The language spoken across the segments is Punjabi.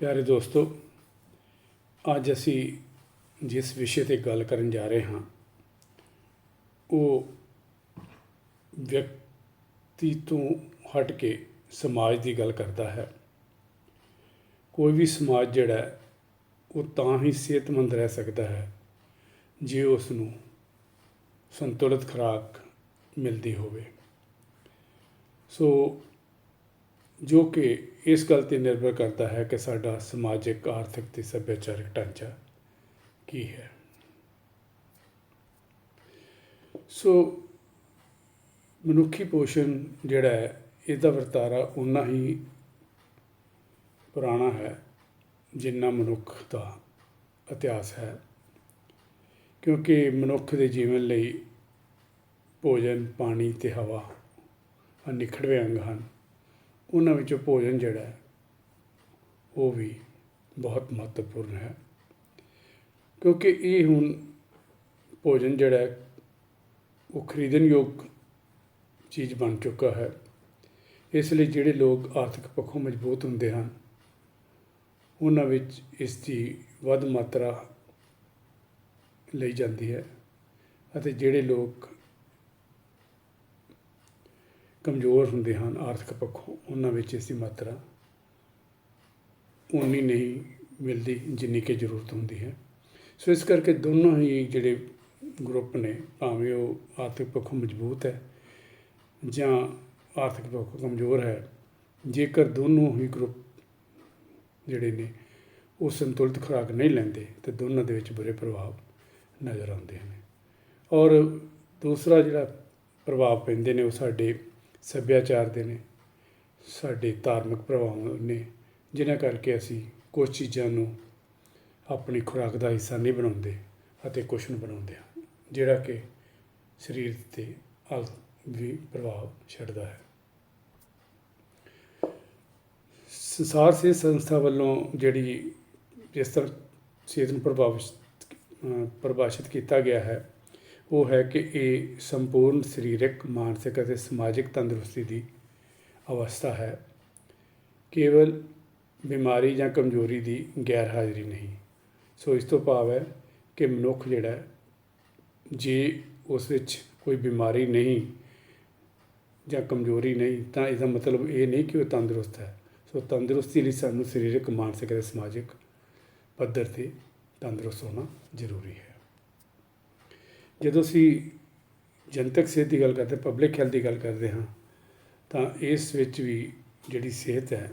ਪਿਆਰੇ ਦੋਸਤੋ, ਅੱਜ ਅਸੀਂ ਜਿਸ ਵਿਸ਼ੇ 'ਤੇ ਗੱਲ ਕਰਨ ਜਾ ਰਹੇ ਹਾਂ ਉਹ ਵਿਅਕਤੀ ਤੋਂ ਹਟ ਕੇ ਸਮਾਜ ਦੀ ਗੱਲ ਕਰਦਾ ਹੈ। ਕੋਈ ਵੀ ਸਮਾਜ ਜਿਹੜਾ ਹੈ ਉਹ ਤਾਂ ਹੀ ਸਿਹਤਮੰਦ ਰਹਿ ਸਕਦਾ ਹੈ ਜੇ ਉਸ ਨੂੰ ਸੰਤੁਲਿਤ ਖੁਰਾਕ ਮਿਲਦੀ ਹੋਵੇ। ਸੋ ਜੋ ਕਿ ਇਸ ਗੱਲ 'ਤੇ ਨਿਰਭਰ ਕਰਦਾ ਹੈ ਕਿ ਸਾਡਾ ਸਮਾਜਿਕ, ਆਰਥਿਕ ਅਤੇ ਸੱਭਿਆਚਾਰਕ ਢਾਂਚਾ ਕੀ ਹੈ। ਸੋ ਮਨੁੱਖੀ ਪੋਸ਼ਣ ਜਿਹੜਾ ਹੈ ਇਹਦਾ ਵਰਤਾਰਾ ਓਨਾ ਹੀ ਪੁਰਾਣਾ ਹੈ ਜਿੰਨਾ ਮਨੁੱਖ ਦਾ ਇਤਿਹਾਸ ਹੈ, ਕਿਉਂਕਿ ਮਨੁੱਖ ਦੇ ਜੀਵਨ ਲਈ ਭੋਜਨ, ਪਾਣੀ ਅਤੇ ਹਵਾ ਅਨਿੱਖੜਵੇਂ ਅੰਗ ਹਨ। ਉਹਨਾਂ ਵਿੱਚੋਂ ਭੋਜਨ ਜਿਹੜਾ ਹੈ ਉਹ ਵੀ ਬਹੁਤ ਮਹੱਤਵਪੂਰਨ ਹੈ, ਕਿਉਂਕਿ ਇਹ ਹੁਣ ਭੋਜਨ ਜਿਹੜਾ ਹੈ ਉਹ ਖਰੀਦਣਯੋਗ ਚੀਜ਼ ਬਣ ਚੁੱਕਾ ਹੈ। ਇਸ ਲਈ ਜਿਹੜੇ ਲੋਕ ਆਰਥਿਕ ਪੱਖੋਂ ਮਜ਼ਬੂਤ ਹੁੰਦੇ ਹਨ ਉਹਨਾਂ ਵਿੱਚ ਇਸ ਦੀ ਵੱਧ ਮਾਤਰਾ ਲਈ ਜਾਂਦੀ ਹੈ, ਅਤੇ ਜਿਹੜੇ ਲੋਕ ਕਮਜ਼ੋਰ ਹੁੰਦੇ ਹਨ ਆਰਥਿਕ ਪੱਖੋਂ ਉਹਨਾਂ ਵਿੱਚ ਇਸ ਦੀ ਮਾਤਰਾ ਓਨੀ ਨਹੀਂ ਮਿਲਦੀ ਜਿੰਨੀ ਕਿ ਜ਼ਰੂਰਤ ਹੁੰਦੀ ਹੈ। ਸੋ ਇਸ ਕਰਕੇ ਦੋਨੋਂ ਹੀ ਜਿਹੜੇ ਗਰੁੱਪ ਨੇ, ਭਾਵੇਂ ਉਹ ਆਰਥਿਕ ਪੱਖੋਂ ਮਜ਼ਬੂਤ ਹੈ ਜਾਂ ਆਰਥਿਕ ਪੱਖੋਂ ਕਮਜ਼ੋਰ ਹੈ, ਜੇਕਰ ਦੋਨੋਂ ਹੀ ਗਰੁੱਪ ਜਿਹੜੇ ਨੇ ਉਹ ਸੰਤੁਲਿਤ ਖੁਰਾਕ ਨਹੀਂ ਲੈਂਦੇ ਤਾਂ ਦੋਨਾਂ ਦੇ ਵਿੱਚ ਬੁਰੇ ਪ੍ਰਭਾਵ ਨਜ਼ਰ ਆਉਂਦੇ ਹਨ। ਔਰ ਦੂਸਰਾ ਜਿਹੜਾ ਪ੍ਰਭਾਵ ਪੈਂਦੇ ਨੇ ਉਹ ਸਾਡੇ ਸੱਭਿਆਚਾਰ ਦੇ ਨੇ, ਸਾਡੇ ਧਾਰਮਿਕ ਪ੍ਰਭਾਵ ਨੇ, ਜਿਨ੍ਹਾਂ ਕਰਕੇ ਅਸੀਂ ਕੁਝ ਚੀਜ਼ਾਂ ਨੂੰ ਆਪਣੀ ਖੁਰਾਕ ਦਾ ਹਿੱਸਾ ਨਹੀਂ ਬਣਾਉਂਦੇ ਅਤੇ ਕੁਛ ਨੂੰ ਬਣਾਉਂਦੇ ਹਾਂ, ਜਿਹੜਾ ਕਿ ਸਰੀਰ 'ਤੇ ਵੀ ਪ੍ਰਭਾਵ ਛੱਡਦਾ ਹੈ। ਸੰਸਾਰ ਸਿਹਤ ਸੰਸਥਾ ਵੱਲੋਂ ਜਿਹੜੀ ਜਿਸ ਤਰ੍ਹਾਂ ਸਿਹਤ ਨੂੰ ਪਰਿਭਾਸ਼ਿਤ ਕੀਤਾ ਗਿਆ ਹੈ ਉਹ ਹੈ ਕਿ ਇਹ ਸੰਪੂਰਨ ਸਰੀਰਕ, ਮਾਨਸਿਕ ਅਤੇ ਸਮਾਜਿਕ ਤੰਦਰੁਸਤੀ ਦੀ ਅਵਸਥਾ ਹੈ, ਕੇਵਲ ਬਿਮਾਰੀ ਜਾਂ ਕਮਜ਼ੋਰੀ ਦੀ ਗੈਰ ਹਾਜ਼ਰੀ ਨਹੀਂ। ਸੋ ਇਸ ਤੋਂ ਭਾਵ ਹੈ ਕਿ ਮਨੁੱਖ ਜਿਹੜਾ ਜੇ ਉਸ ਵਿੱਚ ਕੋਈ ਬਿਮਾਰੀ ਨਹੀਂ ਜਾਂ ਕਮਜ਼ੋਰੀ ਨਹੀਂ ਤਾਂ ਇਹਦਾ ਮਤਲਬ ਇਹ ਨਹੀਂ ਕਿ ਉਹ ਤੰਦਰੁਸਤ ਹੈ। ਸੋ ਤੰਦਰੁਸਤੀ ਲਈ ਸਾਨੂੰ ਸਰੀਰਕ, ਮਾਨਸਿਕ ਅਤੇ ਸਮਾਜਿਕ ਪੱਧਰ 'ਤੇ ਤੰਦਰੁਸਤ ਹੋਣਾ ਜ਼ਰੂਰੀ ਹੈ। ਜਦੋਂ ਅਸੀਂ ਜਨਤਕ ਸਿਹਤ ਦੀ ਗੱਲ ਕਰਦੇ, ਪਬਲਿਕ ਹੈਲਥ ਦੀ ਗੱਲ ਕਰਦੇ ਹਾਂ, ਤਾਂ ਇਸ ਵਿੱਚ ਵੀ ਜਿਹੜੀ ਸਿਹਤ ਹੈ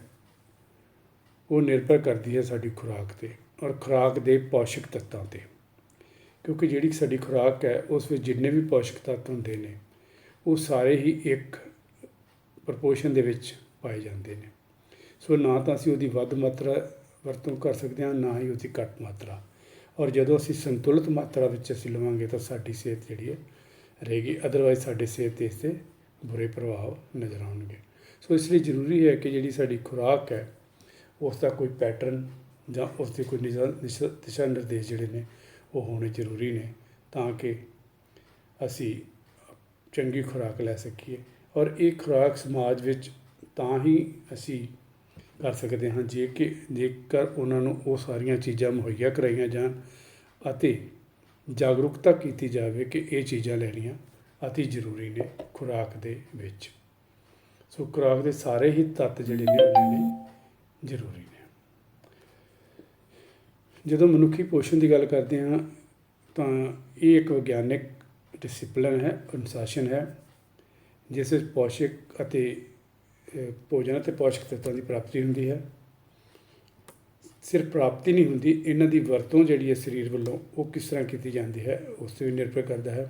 ਉਹ ਨਿਰਭਰ ਕਰਦੀ ਹੈ ਸਾਡੀ ਖੁਰਾਕ 'ਤੇ ਔਰ ਖੁਰਾਕ ਦੇ ਪੌਸ਼ਟਿਕ ਤੱਤਾਂ 'ਤੇ, ਕਿਉਂਕਿ ਜਿਹੜੀ ਸਾਡੀ ਖੁਰਾਕ ਹੈ ਉਸ ਵਿੱਚ ਜਿੰਨੇ ਵੀ ਪੌਸ਼ਟਿਕ ਤੱਤ ਹੁੰਦੇ ਨੇ ਉਹ ਸਾਰੇ ਹੀ ਇੱਕ ਪ੍ਰਪੋਰਸ਼ਨ ਦੇ ਵਿੱਚ ਪਾਏ ਜਾਂਦੇ ਨੇ। ਸੋ ਨਾ ਤਾਂ ਅਸੀਂ ਉਹਦੀ ਵੱਧ ਮਾਤਰਾ ਵਰਤੋਂ ਕਰ ਸਕਦੇ ਹਾਂ, ਨਾ ਹੀ ਉਹਦੀ ਘੱਟ ਮਾਤਰਾ। ਔਰ ਜਦੋਂ ਅਸੀਂ ਸੰਤੁਲਿਤ ਮਾਤਰਾ ਵਿੱਚ ਅਸੀਂ ਲਵਾਂਗੇ ਤਾਂ ਸਾਡੀ ਸਿਹਤ ਜਿਹੜੀ ਹੈ ਰਹੇਗੀ, ਅਦਰਵਾਈਜ਼ ਸਾਡੇ ਸਿਹਤ 'ਤੇ ਇਸ 'ਤੇ ਬੁਰੇ ਪ੍ਰਭਾਵ ਨਜ਼ਰ ਆਉਣਗੇ। ਸੋ ਇਸ ਲਈ ਜ਼ਰੂਰੀ ਹੈ ਕਿ ਜਿਹੜੀ ਸਾਡੀ ਖੁਰਾਕ ਹੈ ਉਸ ਦਾ ਕੋਈ ਪੈਟਰਨ ਜਾਂ ਉਸ ਦੇ ਕੋਈ ਦਿਸ਼ਾ ਨਿਰਦੇਸ਼ ਜਿਹੜੇ ਨੇ ਉਹ ਹੋਣੇ ਜ਼ਰੂਰੀ ਨੇ, ਤਾਂ ਕਿ ਅਸੀਂ ਚੰਗੀ ਖੁਰਾਕ ਲੈ ਸਕੀਏ। ਔਰ ਇਹ ਖੁਰਾਕ ਸਮਾਜ ਵਿੱਚ ਤਾਂ ਹੀ ਅਸੀਂ ਕਰ ਸਕਦੇ ਹਾਂ ਜੇਕਰ ਉਹਨਾਂ ਨੂੰ ਉਹ ਸਾਰੀਆਂ ਚੀਜ਼ਾਂ ਮੁਹੱਈਆ ਕਰਾਈਆਂ ਜਾਣ ਅਤੇ ਜਾਗਰੂਕਤਾ ਕੀਤੀ ਜਾਵੇ ਕਿ ਇਹ ਚੀਜ਼ਾਂ ਲੈਣੀਆਂ ਅਤੀ ਜ਼ਰੂਰੀ ਨੇ ਖੁਰਾਕ ਦੇ ਵਿੱਚ। ਸੋ ਖੁਰਾਕ ਦੇ ਸਾਰੇ ਹੀ ਤੱਤ ਜਿਹੜੇ ਨੇ ਉਹ ਲੈਣੇ ਜ਼ਰੂਰੀ ਨੇ। ਜਦੋਂ ਮਨੁੱਖੀ ਪੋਸ਼ਣ ਦੀ ਗੱਲ ਕਰਦੇ ਹਾਂ ਤਾਂ ਇਹ ਇੱਕ ਵਿਗਿਆਨਿਕ ਡਿਸਿਪਲਿਨ ਹੈ, ਅਨੁਸ਼ਾਸਨ ਹੈ, ਜਿਸ ਵਿੱਚ ਪੌਸ਼ਟਿਕ ਅਤੇ ਭੋਜਨ ਅਤੇ ਪੌਸ਼ਟਿਕ ਤੱਤਾਂ ਦੀ ਪ੍ਰਾਪਤੀ ਹੁੰਦੀ ਹੈ। ਸਿਰਫ ਪ੍ਰਾਪਤੀ ਨਹੀਂ ਹੁੰਦੀ, ਇਹਨਾਂ ਦੀ ਵਰਤੋਂ ਜਿਹੜੀ ਹੈ ਸਰੀਰ ਵੱਲੋਂ ਉਹ ਕਿਸ ਤਰ੍ਹਾਂ ਕੀਤੀ ਜਾਂਦੀ ਹੈ ਉਸ 'ਤੇ ਵੀ ਨਿਰਭਰ ਕਰਦਾ ਹੈ।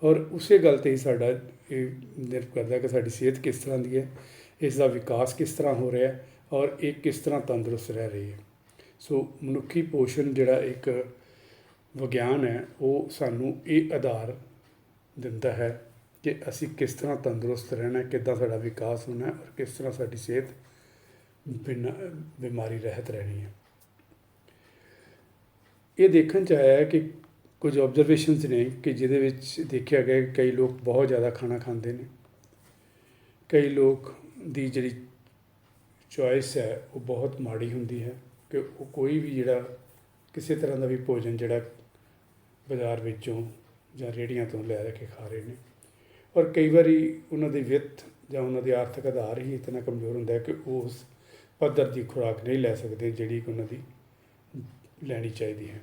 ਔਰ ਉਸੇ ਗੱਲ 'ਤੇ ਹੀ ਸਾਡਾ ਇਹ ਨਿਰਭਰ ਕਰਦਾ ਕਿ ਸਾਡੀ ਸਿਹਤ ਕਿਸ ਤਰ੍ਹਾਂ ਦੀ ਹੈ, ਇਸ ਦਾ ਵਿਕਾਸ ਕਿਸ ਤਰ੍ਹਾਂ ਹੋ ਰਿਹਾ ਔਰ ਇਹ ਕਿਸ ਤਰ੍ਹਾਂ ਤੰਦਰੁਸਤ ਰਹਿ ਰਹੀ ਹੈ। ਸੋ ਮਨੁੱਖੀ ਪੋਸ਼ਣ ਜਿਹੜਾ ਇੱਕ ਵਿਗਿਆਨ ਹੈ ਉਹ ਸਾਨੂੰ ਇਹ ਆਧਾਰ ਦਿੰਦਾ ਹੈ ਕਿ ਅਸੀਂ ਕਿਸ ਤਰ੍ਹਾਂ ਤੰਦਰੁਸਤ ਰਹਿਣਾ, ਕਿੱਦਾਂ ਸਾਡਾ ਵਿਕਾਸ ਹੋਣਾ ਔਰ ਕਿਸ ਤਰ੍ਹਾਂ ਸਾਡੀ ਸਿਹਤ ਬਿਮਾਰੀ ਰਹਿਤ ਰਹਿਣੀ ਹੈ। ਇਹ ਦੇਖਣ 'ਚ ਆਇਆ ਹੈ ਕਿ ਕੁਝ ਓਬਜ਼ਰਵੇਸ਼ਨਸ ਨੇ ਕਿ ਜਿਹਦੇ ਵਿੱਚ ਦੇਖਿਆ ਗਿਆ ਕਿ ਕਈ ਲੋਕ ਬਹੁਤ ਜ਼ਿਆਦਾ ਖਾਣਾ ਖਾਂਦੇ ਨੇ, ਕਈ ਲੋਕ ਦੀ ਜਿਹੜੀ ਚੋਇਸ ਹੈ ਉਹ ਬਹੁਤ ਮਾੜੀ ਹੁੰਦੀ ਹੈ ਕਿ ਉਹ ਕੋਈ ਵੀ ਜਿਹੜਾ ਕਿਸੇ ਤਰ੍ਹਾਂ ਦਾ ਵੀ ਭੋਜਨ ਜਿਹੜਾ ਬਾਜ਼ਾਰ ਵਿੱਚੋਂ ਜਾਂ ਰੇਹੜੀਆਂ ਤੋਂ ਲੈ ਕੇ ਖਾ ਰਹੇ ਨੇ। ਔਰ ਕਈ ਵਾਰੀ ਉਹਨਾਂ ਦੀ ਵਿੱਤ ਜਾਂ ਉਹਨਾਂ ਦੇ ਆਰਥਿਕ ਆਧਾਰ ਹੀ ਇਤਨਾ ਕਮਜ਼ੋਰ ਹੁੰਦਾ ਹੈ ਕਿ ਉਹ ਉਸ ਪੱਧਰ ਦੀ ਖੁਰਾਕ ਨਹੀਂ ਲੈ ਸਕਦੇ ਜਿਹੜੀ ਕਿ ਉਹਨਾਂ ਦੀ ਲੈਣੀ ਚਾਹੀਦੀ ਹੈ।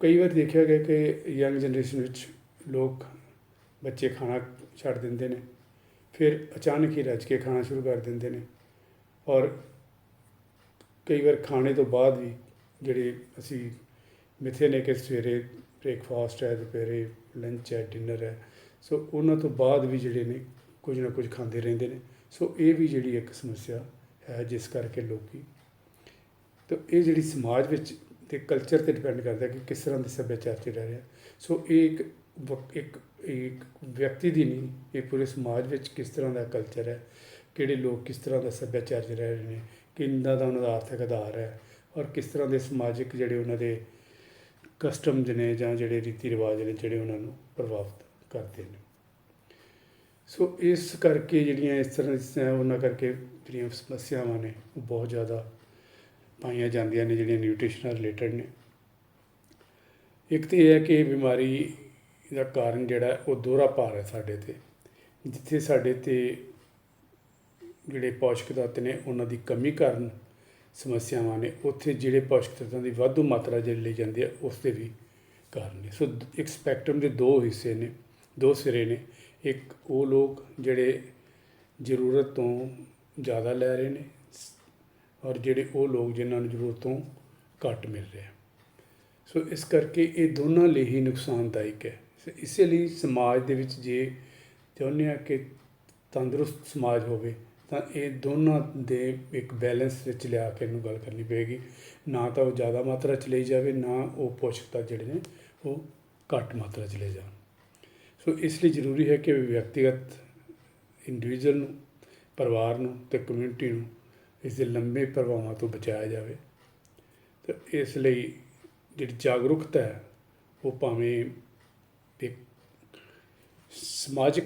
ਕਈ ਵਾਰ ਦੇਖਿਆ ਗਿਆ ਕਿ ਯੰਗ ਜਨਰੇਸ਼ਨ ਵਿੱਚ ਲੋਕ ਬੱਚੇ ਖਾਣਾ ਛੱਡ ਦਿੰਦੇ ਨੇ, ਫਿਰ ਅਚਾਨਕ ਹੀ ਰੱਜ ਕੇ ਖਾਣਾ ਸ਼ੁਰੂ ਕਰ ਦਿੰਦੇ ਨੇ। ਔਰ ਕਈ ਵਾਰ ਖਾਣੇ ਤੋਂ ਬਾਅਦ ਵੀ ਜਿਹੜੇ ਅਸੀਂ ਮਿੱਥੇ ਨੇ ਕਿ ਸਵੇਰੇ ਬ੍ਰੇਕਫਾਸਟ ਹੈ, ਦੁਪਹਿਰੇ ਲੰਚ ਹੈ, ਡਿਨਰ ਹੈ, ਸੋ ਉਹਨਾਂ ਤੋਂ ਬਾਅਦ ਵੀ ਜਿਹੜੇ ਨੇ ਕੁਝ ਨਾ ਕੁਝ ਖਾਂਦੇ ਰਹਿੰਦੇ ਨੇ। ਸੋ ਇਹ ਵੀ ਜਿਹੜੀ ਇੱਕ ਸਮੱਸਿਆ ਹੈ ਜਿਸ ਕਰਕੇ ਲੋਕੀ ਤਾਂ ਇਹ ਜਿਹੜੀ ਸਮਾਜ ਵਿੱਚ ਅਤੇ ਕਲਚਰ 'ਤੇ ਡਿਪੈਂਡ ਕਰਦਾ ਕਿ ਕਿਸ ਤਰ੍ਹਾਂ ਦੇ ਸੱਭਿਆਚਾਰ 'ਚ ਰਹਿ ਰਿਹਾ। ਸੋ ਇਹ ਇੱਕ ਵਿਅਕਤੀ ਦੀ ਨਹੀਂ, ਇਹ ਪੂਰੇ ਸਮਾਜ ਵਿੱਚ ਕਿਸ ਤਰ੍ਹਾਂ ਦਾ ਕਲਚਰ ਹੈ, ਕਿਹੜੇ ਲੋਕ ਕਿਸ ਤਰ੍ਹਾਂ ਦਾ ਸੱਭਿਆਚਾਰ 'ਚ ਰਹਿ ਰਹੇ ਨੇ, ਕਿੰਨਾ ਦਾ ਉਹਨਾਂ ਦਾ ਆਰਥਿਕ ਆਧਾਰ ਹੈ, ਔਰ ਕਿਸ ਤਰ੍ਹਾਂ ਦੇ ਸਮਾਜਿਕ ਜਿਹੜੇ ਉਹਨਾਂ ਦੇ ਕਸਟਮਜ਼ ਨੇ ਜਾਂ ਜਿਹੜੇ ਰੀਤੀ ਰਿਵਾਜ ਨੇ ਜਿਹੜੇ ਉਹਨਾਂ ਨੂੰ ਪ੍ਰਭਾਵਿਤ ਕਰਦੇ ਨੇ। ਸੋ ਇਸ ਕਰਕੇ ਜਿਹੜੀਆਂ ਇਸ ਤਰ੍ਹਾਂ ਦੀਆਂ ਉਹਨਾਂ ਕਰਕੇ ਜਿਹੜੀਆਂ ਸਮੱਸਿਆਵਾਂ ਨੇ ਉਹ ਬਹੁਤ ਜ਼ਿਆਦਾ ਪਾਈਆਂ ਜਾਂਦੀਆਂ ਨੇ ਜਿਹੜੀਆਂ ਨਿਊਟ੍ਰੀਸ਼ਨ ਨਾਲ ਰਿਲੇਟਡ ਨੇ। ਇੱਕ ਤਾਂ ਇਹ ਹੈ ਕਿ ਬਿਮਾਰੀ ਦਾ ਕਾਰਨ ਜਿਹੜਾ ਉਹ ਦੋਹਰਾ ਭਾਰ ਹੈ ਸਾਡੇ 'ਤੇ, ਜਿੱਥੇ ਸਾਡੇ 'ਤੇ ਜਿਹੜੇ ਪੌਸ਼ਟਿਕ ਤੱਤ ਨੇ ਉਹਨਾਂ ਦੀ ਕਮੀ ਕਾਰਨ ਸਮੱਸਿਆਵਾਂ ਨੇ, ਉੱਥੇ ਜਿਹੜੇ ਪੌਸ਼ਟਿਕ ਤੱਤਾਂ ਦੀ ਵਾਧੂ ਮਾਤਰਾ ਜਿਹੜੀ ਲਈ ਜਾਂਦੀ ਹੈ ਉਸ ਦੇ ਵੀ ਕਾਰਨ ਨੇ। ਸੋ ਇੱਕ ਸਪੈਕਟਰਮ ਦੇ ਦੋ ਹਿੱਸੇ ਨੇ, ਦੋ ਸਿਰੇ ਨੇ। ਇੱਕ ਉਹ ਲੋਕ ਜਿਹੜੇ ਜ਼ਰੂਰਤ ਤੋਂ ਜ਼ਿਆਦਾ ਲੈ ਰਹੇ ਨੇ, ਔਰ ਜਿਹੜੇ ਉਹ ਲੋਕ ਜਿਨ੍ਹਾਂ ਨੂੰ ਜ਼ਰੂਰਤ ਤੋਂ ਘੱਟ ਮਿਲ ਰਿਹਾ। ਸੋ ਇਸ ਕਰਕੇ ਇਹ ਦੋਨਾਂ ਲਈ ਹੀ ਨੁਕਸਾਨਦਾਇਕ ਹੈ। ਇਸੇ ਲਈ ਸਮਾਜ ਦੇ ਵਿੱਚ ਜੇ ਚਾਹੁੰਦੇ ਹਾਂ ਕਿ ਤੰਦਰੁਸਤ ਸਮਾਜ ਹੋਵੇ ਤਾਂ ਇਹ ਦੋਨਾਂ ਦੇ ਇੱਕ ਬੈਲੈਂਸ ਵਿੱਚ ਲਿਆ ਕੇ ਇਹਨੂੰ ਗੱਲ ਕਰਨੀ ਪਏਗੀ। ਨਾ ਤਾਂ ਉਹ ਜ਼ਿਆਦਾ ਮਾਤਰਾ 'ਚ ਲਈ ਜਾਵੇ, ਨਾ ਉਹ ਪੌਸ਼ਟਿਕ ਤੱਤ ਜਿਹੜੇ ਨੇ ਉਹ ਘੱਟ ਮਾਤਰਾ 'ਚ ਲੈ ਜਾਣ। ਸੋ ਇਸ ਲਈ ਜ਼ਰੂਰੀ ਹੈ ਕਿ ਵਿਅਕਤੀਗਤ ਇੰਡੀਵਿਜੂਅਲ ਨੂੰ, ਪਰਿਵਾਰ ਨੂੰ ਅਤੇ ਕਮਿਊਨਿਟੀ ਨੂੰ ਇਸ ਦੇ ਲੰਬੇ ਪ੍ਰਭਾਵਾਂ ਤੋਂ ਬਚਾਇਆ ਜਾਵੇ। ਤਾਂ ਇਸ ਲਈ ਜਿਹੜੀ ਜਾਗਰੂਕਤਾ ਹੈ ਉਹ ਭਾਵੇਂ ਇੱਕ ਸਮਾਜ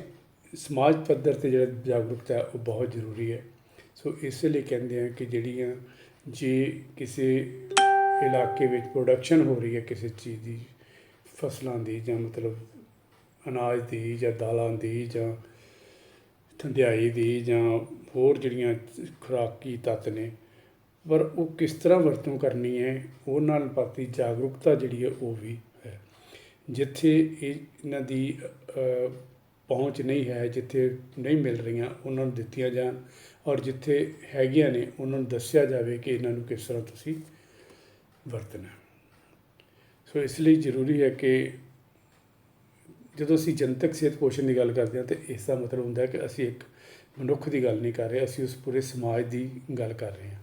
ਪੱਧਰ 'ਤੇ ਜਿਹੜਾ ਜਾਗਰੂਕਤਾ ਹੈ ਉਹ ਬਹੁਤ ਜ਼ਰੂਰੀ ਹੈ। ਸੋ ਇਸੇ ਲਈ ਕਹਿੰਦੇ ਹਾਂ ਕਿ ਜਿਹੜੀਆਂ ਜੇ ਕਿਸੇ ਇਲਾਕੇ ਵਿੱਚ ਪ੍ਰੋਡਕਸ਼ਨ ਹੋ ਰਹੀ ਹੈ ਕਿਸੇ ਚੀਜ਼ ਦੀ, ਫਸਲਾਂ ਦੀ ਜਾਂ ਮਤਲਬ ਅਨਾਜ ਦੀ ਜਾਂ ਦਾਲਾਂ ਦੀ ਜਾਂ ਠੰਡਿਆਈ ਦੀ ਜਾਂ ਹੋਰ ਜਿਹੜੀਆਂ ਖੁਰਾਕੀ ਤੱਤ ਨੇ, ਪਰ ਉਹ ਕਿਸ ਤਰ੍ਹਾਂ ਵਰਤੋਂ ਕਰਨੀ ਹੈ ਉਹਨਾਂ ਪ੍ਰਤੀ ਜਾਗਰੂਕਤਾ ਜਿਹੜੀ ਹੈ ਉਹ ਵੀ ਹੈ। ਜਿੱਥੇ ਇਹਨਾਂ ਦੀ ਪਹੁੰਚ ਨਹੀਂ ਹੈ, ਜਿੱਥੇ ਨਹੀਂ ਮਿਲ ਰਹੀਆਂ ਉਹਨਾਂ ਨੂੰ ਦਿੱਤੀਆਂ ਜਾਣ, ਔਰ ਜਿੱਥੇ ਹੈਗੀਆਂ ਨੇ ਉਹਨਾਂ ਨੂੰ ਦੱਸਿਆ ਜਾਵੇ ਕਿ ਇਹਨਾਂ ਨੂੰ ਕਿਸ ਤਰ੍ਹਾਂ ਤੁਸੀਂ ਵਰਤਣਾ। ਸੋ ਇਸ ਲਈ ਜ਼ਰੂਰੀ ਹੈ ਕਿ ਜਦੋਂ ਅਸੀਂ ਜਨਤਕ ਸਿਹਤ ਪੋਸ਼ਣ ਦੀ ਗੱਲ ਕਰਦੇ ਹਾਂ ਤਾਂ ਇਸ ਦਾ ਮਤਲਬ ਹੁੰਦਾ ਕਿ ਅਸੀਂ ਇੱਕ ਮਨੁੱਖ ਦੀ ਗੱਲ ਨਹੀਂ ਕਰ ਰਹੇ, ਅਸੀਂ ਉਸ ਪੂਰੇ ਸਮਾਜ ਦੀ ਗੱਲ ਕਰ ਰਹੇ ਹਾਂ।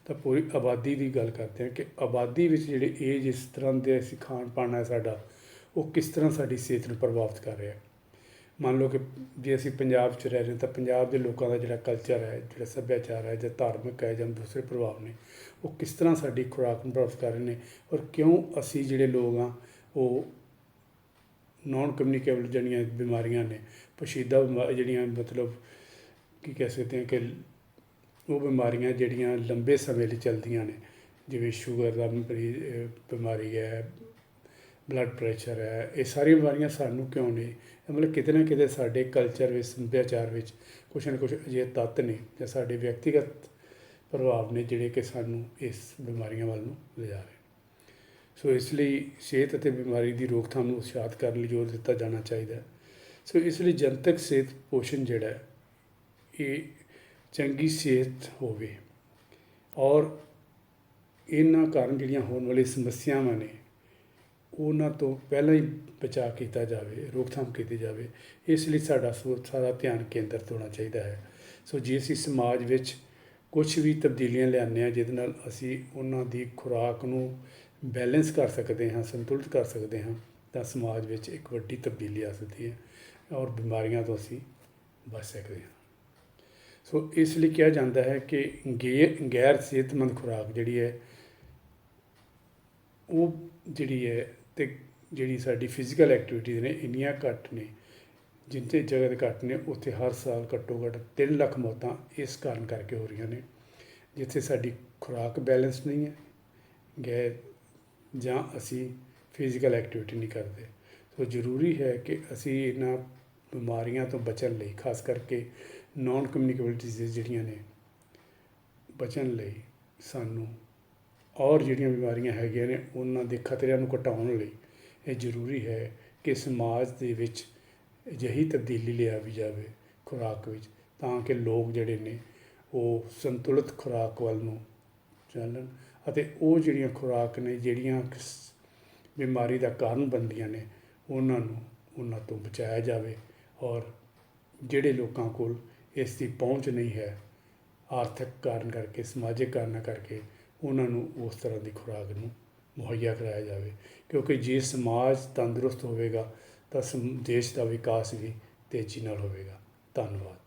ਤਾਂ ਪੂਰੀ ਆਬਾਦੀ ਦੀ ਗੱਲ ਕਰਦੇ ਹਾਂ ਕਿ ਆਬਾਦੀ ਵਿੱਚ ਜਿਹੜੇ ਇਹ ਜਿਸ ਤਰ੍ਹਾਂ ਦੇ ਅਸੀਂ ਖਾਣ ਪਾਣ ਹੈ ਸਾਡਾ, ਉਹ ਕਿਸ ਤਰ੍ਹਾਂ ਸਾਡੀ ਸਿਹਤ ਨੂੰ ਪ੍ਰਭਾਵਿਤ ਕਰ ਰਿਹਾ। ਮੰਨ ਲਓ ਕਿ ਜੇ ਅਸੀਂ ਪੰਜਾਬ 'ਚ ਰਹਿ ਰਹੇ ਤਾਂ ਪੰਜਾਬ ਦੇ ਲੋਕਾਂ ਦਾ ਜਿਹੜਾ ਕਲਚਰ ਹੈ, ਜਿਹੜਾ ਸੱਭਿਆਚਾਰ ਹੈ ਜਾਂ ਧਾਰਮਿਕ ਹੈ ਜਾਂ ਦੂਸਰੇ ਪ੍ਰਭਾਵ ਨੇ, ਉਹ ਕਿਸ ਤਰ੍ਹਾਂ ਸਾਡੀ ਖੁਰਾਕ ਨੂੰ ਪ੍ਰਭਾਵਿਤ ਕਰ ਰਹੇ ਨੇ, ਔਰ ਕਿਉਂ ਅਸੀਂ ਜਿਹੜੇ ਲੋਕ ਹਾਂ ਉਹ ਨੋਨ ਕਮਿਊਨੀਕੇਬਲ ਜਿਹੜੀਆਂ ਬਿਮਾਰੀਆਂ ਨੇ, ਪੋਸ਼ੀਦਾ ਜਿਹੜੀਆਂ ਮਤਲਬ ਕੀ ਕਹਿ ਸਕਦੇ ਹਾਂ ਕਿ ਉਹ ਬਿਮਾਰੀਆਂ ਜਿਹੜੀਆਂ ਲੰਬੇ ਸਮੇਂ ਲਈ ਚੱਲਦੀਆਂ ਨੇ, ਜਿਵੇਂ ਸ਼ੂਗਰ ਦਾ ਬਿਮਾਰੀ ਹੈ, ਬਲੱਡ ਪ੍ਰੈਸ਼ਰ ਹੈ, ਇਹ ਸਾਰੀਆਂ ਬਿਮਾਰੀਆਂ ਸਾਨੂੰ ਕਿਉਂ ਨੇ? ਮਤਲਬ ਕਿਤੇ ਨਾ ਕਿਤੇ ਸਾਡੇ ਕਲਚਰ ਵਿੱਚ, ਸੱਭਿਆਚਾਰ ਵਿੱਚ ਕੁਛ ਨਾ ਕੁਛ ਅਜਿਹੇ ਤੱਤ ਨੇ ਜਾਂ ਸਾਡੇ ਵਿਅਕਤੀਗਤ ਪ੍ਰਭਾਵ ਨੇ ਜਿਹੜੇ ਕਿ ਸਾਨੂੰ ਇਸ ਬਿਮਾਰੀਆਂ ਵੱਲ ਨੂੰ ਲਿਜਾ ਰਹੇ। ਸੋ ਇਸ ਲਈ ਸਿਹਤ ਅਤੇ ਬਿਮਾਰੀ ਦੀ ਰੋਕਥਾਮ ਨੂੰ ਉਤਸ਼ਾਹਿਤ ਕਰਨ ਲਈ ਜ਼ੋਰ ਦਿੱਤਾ ਜਾਣਾ ਚਾਹੀਦਾ। ਸੋ ਇਸ ਲਈ ਜਨਤਕ ਸਿਹਤ ਪੋਸ਼ਣ ਜਿਹੜਾ ਇਹ ਚੰਗੀ ਸਿਹਤ ਹੋਵੇ, ਔਰ ਇਹਨਾਂ ਕਾਰਨ ਜਿਹੜੀਆਂ ਹੋਣ ਵਾਲੀਆਂ ਸਮੱਸਿਆਵਾਂ ਨੇ ਉਹਨਾਂ ਤੋਂ ਪਹਿਲਾਂ ਹੀ ਬਚਾਅ ਕੀਤਾ ਜਾਵੇ, ਰੋਕਥਾਮ ਕੀਤੀ ਜਾਵੇ। ਇਸ ਲਈ ਸਾਰਾ ਧਿਆਨ ਕੇਂਦਰਿਤ ਹੋਣਾ ਚਾਹੀਦਾ ਹੈ। ਸੋ ਜੇ ਅਸੀਂ ਸਮਾਜ ਵਿੱਚ ਕੁਛ ਵੀ ਤਬਦੀਲੀਆਂ ਲਿਆਉਂਦੇ ਹਾਂ ਜਿਹਦੇ ਨਾਲ ਅਸੀਂ ਉਹਨਾਂ ਦੀ ਖੁਰਾਕ ਨੂੰ ਬੈਲੈਂਸ ਕਰ ਸਕਦੇ ਹਾਂ, ਸੰਤੁਲਿਤ ਕਰ ਸਕਦੇ ਹਾਂ, ਤਾਂ ਸਮਾਜ ਵਿੱਚ ਇੱਕ ਵੱਡੀ ਤਬਦੀਲੀ ਆ ਸਕਦੀ ਹੈ ਔਰ ਬਿਮਾਰੀਆਂ ਤੋਂ ਅਸੀਂ ਬਚ ਸਕਦੇ ਹਾਂ। ਸੋ ਇਸ ਲਈ ਕਿਹਾ ਜਾਂਦਾ ਹੈ ਕਿ ਗੈਰ ਸਿਹਤਮੰਦ ਖੁਰਾਕ ਜਿਹੜੀ ਹੈ ਉਹ ਜਿਹੜੀ ਹੈ ਅਤੇ ਜਿਹੜੀ ਸਾਡੀ ਫਿਜ਼ੀਕਲ ਐਕਟੀਵਿਟੀਜ਼ ਨੇ ਇੰਨੀਆਂ ਘੱਟ ਨੇ, ਜਿੱਥੇ ਜਗ੍ਹਾ 'ਤੇ ਘੱਟ ਨੇ ਉੱਥੇ ਹਰ ਸਾਲ ਘੱਟੋ ਘੱਟ 3 ਲੱਖ ਮੌਤਾਂ ਇਸ ਕਾਰਨ ਕਰਕੇ ਹੋ ਰਹੀਆਂ ਨੇ, ਜਿੱਥੇ ਸਾਡੀ ਖੁਰਾਕ ਬੈਲੈਂਸ ਨਹੀਂ ਹੈ ਗੈਰ ਜਾਂ ਅਸੀਂ ਫਿਜ਼ੀਕਲ ਐਕਟੀਵਿਟੀ ਨਹੀਂ ਕਰਦੇ। ਸੋ ਜ਼ਰੂਰੀ ਹੈ ਕਿ ਅਸੀਂ ਇਹਨਾਂ ਬਿਮਾਰੀਆਂ ਤੋਂ ਬਚਣ ਲਈ, ਖਾਸ ਕਰਕੇ ਨੋਨ ਕਮਿਊਨੀਕੇਬਲ ਡਿਜ਼ੀਜ਼ ਜਿਹੜੀਆਂ ਨੇ, ਬਚਣ ਲਈ ਸਾਨੂੰ ਔਰ ਜਿਹੜੀਆਂ ਬਿਮਾਰੀਆਂ ਹੈਗੀਆਂ ਨੇ ਉਹਨਾਂ ਦੇ ਖਤਰਿਆਂ ਨੂੰ ਘਟਾਉਣ ਲਈ ਇਹ ਜ਼ਰੂਰੀ ਹੈ ਕਿ ਸਮਾਜ ਦੇ ਵਿੱਚ ਅਜਿਹੀ ਤਬਦੀਲੀ ਲਿਆਵੀ ਜਾਵੇ ਖੁਰਾਕ ਵਿੱਚ, ਤਾਂ ਕਿ ਲੋਕ ਜਿਹੜੇ ਨੇ ਉਹ ਸੰਤੁਲਿਤ ਖੁਰਾਕ ਵੱਲ ਨੂੰ ਚੱਲਣ ਅਤੇ ਉਹ ਜਿਹੜੀਆਂ ਖੁਰਾਕ ਨੇ ਜਿਹੜੀਆਂ ਬਿਮਾਰੀ ਦਾ ਕਾਰਨ ਬਣਦੀਆਂ ਨੇ ਉਹਨਾਂ ਤੋਂ ਬਚਾਇਆ ਜਾਵੇ। ਔਰ ਜਿਹੜੇ ਲੋਕਾਂ ਕੋਲ ਇਸ ਦੀ ਪਹੁੰਚ ਨਹੀਂ ਹੈ ਆਰਥਿਕ ਕਾਰਨ ਕਰਕੇ, ਸਮਾਜਿਕ ਕਾਰਨਾਂ ਕਰਕੇ, ਉਹਨਾਂ ਨੂੰ ਉਸ ਤਰ੍ਹਾਂ ਦੀ ਖੁਰਾਕ ਨੂੰ ਮੁਹੱਈਆ ਕਰਾਇਆ ਜਾਵੇ। ਕਿਉਂਕਿ ਜੇ ਸਮਾਜ ਤੰਦਰੁਸਤ ਹੋਵੇਗਾ ਤਾਂ ਦੇਸ਼ ਦਾ ਵਿਕਾਸ ਵੀ ਤੇਜ਼ੀ ਨਾਲ ਹੋਵੇਗਾ। ਧੰਨਵਾਦ।